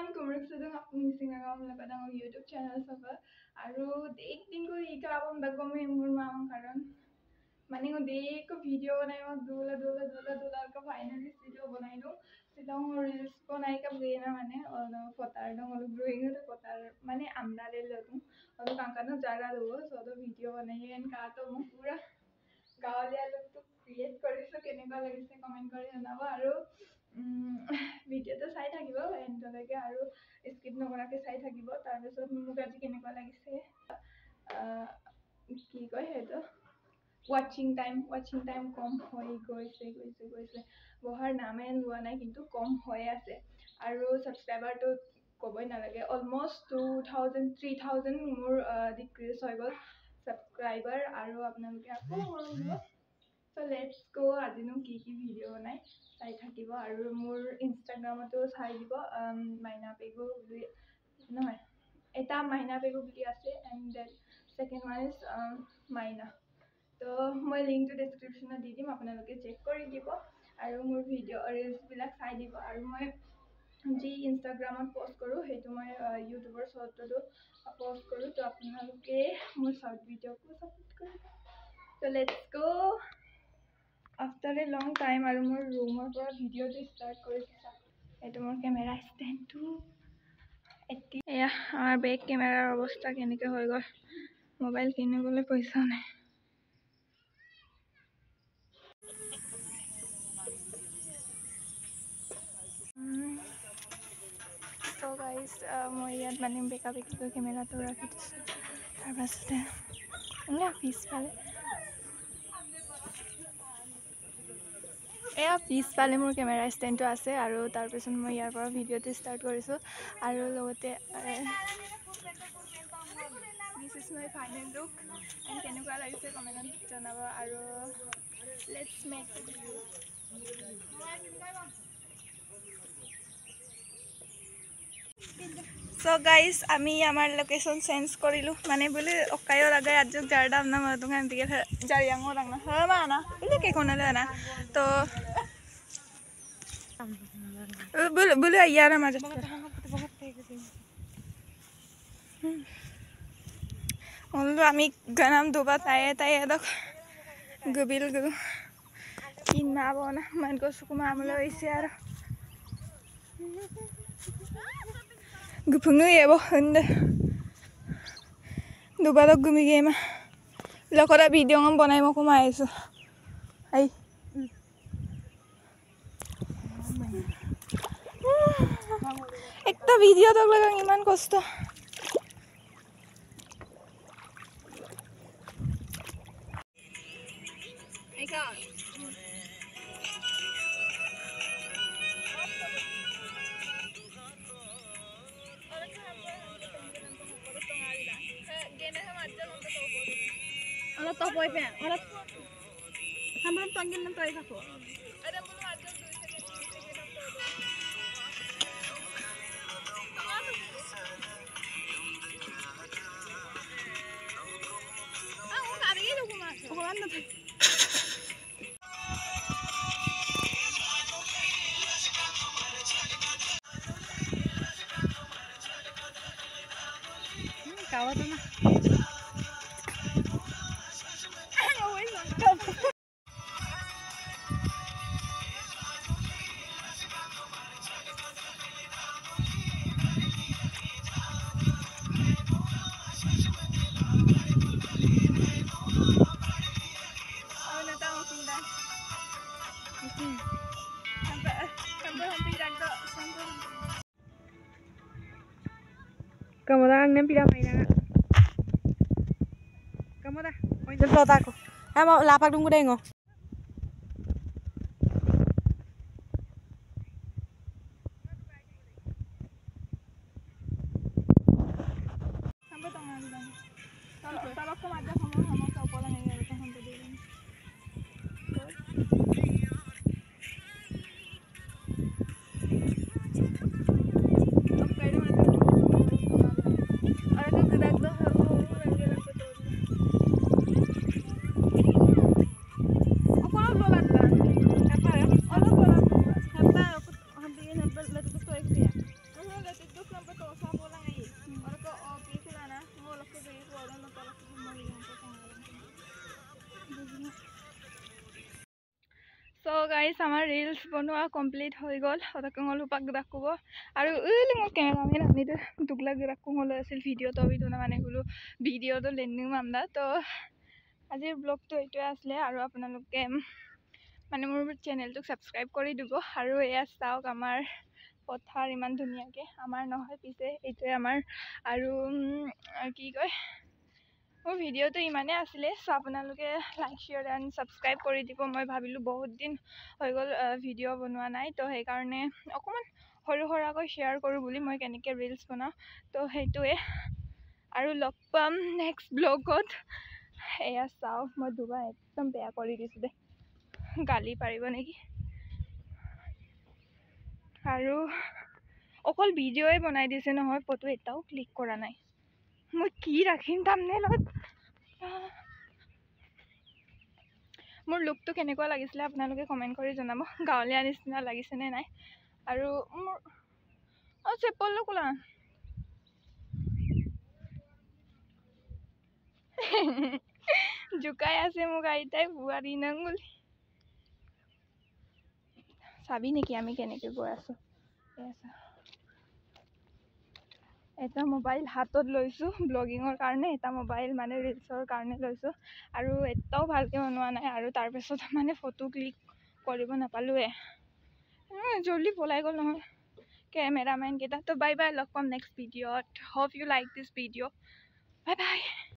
everyone, kumruk sedang aku missing agam la kadang YouTube channel saba aru dek din ko ika abam dagom me mur mam karon mane ko dek ko video banai ma dula ka finally video banai do silong reels banai ka bena mane ono fotar dong olu growing to fotar mane amda le lotum olu kankano jaga do so do video banai en ka to mu pura gaolia look to create koriso keneka lagise comment kori janaba aru video তো চাই থাকিব এন্ডলৈকে আৰু skip নকৰাকে চাই থাকিব তাৰ পিছত মোক আজি কেনেকুৱা লাগিছে কি কয় হেটো ওয়াচিং টাইম কম হৈ গৈছে বহাৰ নামে লোৱা নাই কিন্তু কম হৈ আছে আৰু সাবস্ক্ৰাইবাৰ তো কবই নালাগে অলমোস্ট 2000 3000 মোৰ ডিক্ৰিজ হৈ গল সাবস্ক্ৰাইবাৰ আৰু আপোনালোকে আকৌ মৰম So let's go adino ki video banai sai thakibo aru mur Instagram to sai dibo maina pego no eta maina pego bili ase and then second one is maina to moi link to description di dim apnaloke check kori dibo aru mur video reels bilak sai dibo aru moi ji Instagram post koru hetu moi YouTuber short to post koru to apnaloke mur short video ko support koribo so let's go After a long time, I remember room or video to start koricha. Eto mor camera stand to. Yeah, our back camera অবস্থা কেনেকে হৈ গল mobile কিনিবলৈ পইচা নাই So guys, মই ইয়াত মানে backup কৰি কেমেৰাটো ৰাখি দিছো তাৰ পাছতে এনে পিছফালে এয়া পিছফালে মোৰ কেমেৰা ষ্টেণ্ডটো আছে আৰু তাৰ পিছত মই ইয়াৰ পৰা ভিডিঅ'টো ষ্টাৰ্ট কৰিছো আৰু লগতে this is my final look and কেনেকুৱা লাগিছে কমেণ্টত জনাব আৰু let's make the video So guys, আমি আমাৰ লোকেশন চেঞ্জ কৰিলো মানে বলে অকায়ৰ আগে আজক জাৰদাম না মই তোমাক দিকে জাৰিয়াঙো ৰাংনা হমা না ইলে কে কোনালে না তো বলে ইয়াৰ মাঝে বললো আমি গানাম দুবা তাই এদক গবিল গু কিনা বনা মানকো সুকুমা আমলে হইছে আর Gupungu ya boh, anda. Dua balok gumi game. Lokora video ngam bonai mau kumai so. Ay. Ekta video tak lagang iman kosto. Eka. Alat top boy pen, alat. Sambil panggil nanti aku. Ada belum ada Kawat na. Kamu dah angin pindah mainan. Kamu dah, mau jadi lotak aku. Mau lapak dulu deh ngo. Sampai tengah di sana. Kalau aku macam kamu kau pola nih ya, kita sampai di sini. Guys আমাৰ reels বনোৱা complete হৈ গ'ল অতকঙলুপাক দাকুব আৰু মোৰ cameraman আনিতে দুগলাক দাকুঙল আছিল ভিডিঅ'টো বিধুনা মানে বোলো ভিডিঅ'টো লেন্ডিং মামদা তো আজিৰ ব্লগটো এইটোৱে আছিলে আৰু আপোনালোকে মানে মোৰ চেনেলটোক ছাবস্ক্ৰাইব কৰি দিব আৰু এয়া চাওক আমাৰ পথাৰ ইমান ধুনীয়াকৈ আমাৰ নহয় পিছে এইটোৱে আমাৰ আৰু কি কয় মোৰ ভিডিঅ'টো ইমানেই আছিলে চ' আপোনালোকে লাইক শ্বেয়াৰ এণ্ড ছাবস্ক্ৰাইব কৰি দিব মই ভাবিলোঁ বহুত দিন হৈ গ'ল ভিডিঅ' বনোৱা নাই তো সেইকাৰণে অকণমান সৰু সুৰাকৈ শ্বেয়াৰ কৰোঁ বুলি মই কেনেকৈ ৰিলছ বনাওঁ তো সেইটোৱে আৰু লগ পাম নেক্সট ব্লগত এয়া চাওক মই দুবাৰ একদম বেয়া কৰি দিছোঁ দে গালি পাৰিব নেকি আৰু অকল ভিডিঅ'ই বনাই দিছে নহয় ফটো এটাও ক্লিক কৰা নাই মই কি ৰাখিম থাম্বনেইলত মোৰ লুকটো কেনেকুৱা লাগিছিলে আপোনালোকে কমেণ্ট কৰি জনাব গাঁৱলীয়া নিচিনা লাগিছেনে নাই আৰু মোৰ চেপল কোলা জোকাই আছে মোক আইতাই বোৱাৰী নং বুলি চাবি নেকি আমি কেনেকৈ গৈ আছোঁ এটা মোবাইল হাতত লৈছোঁ ব্লগিঙৰ কাৰণে এটা মোবাইল মানে ৰিলছৰ কাৰণে লৈছোঁ আৰু এটাও ভালকৈ বনোৱা নাই আৰু তাৰপিছত মানে ফটো ক্লিক কৰিব নাপালোঁৱে জল্দি পলাই গ'ল নহয় কেমেৰামেনকেইটা তো বাই বাই লগ পাম নেক্সট ভিডিঅ'ত hope you like this video' bye by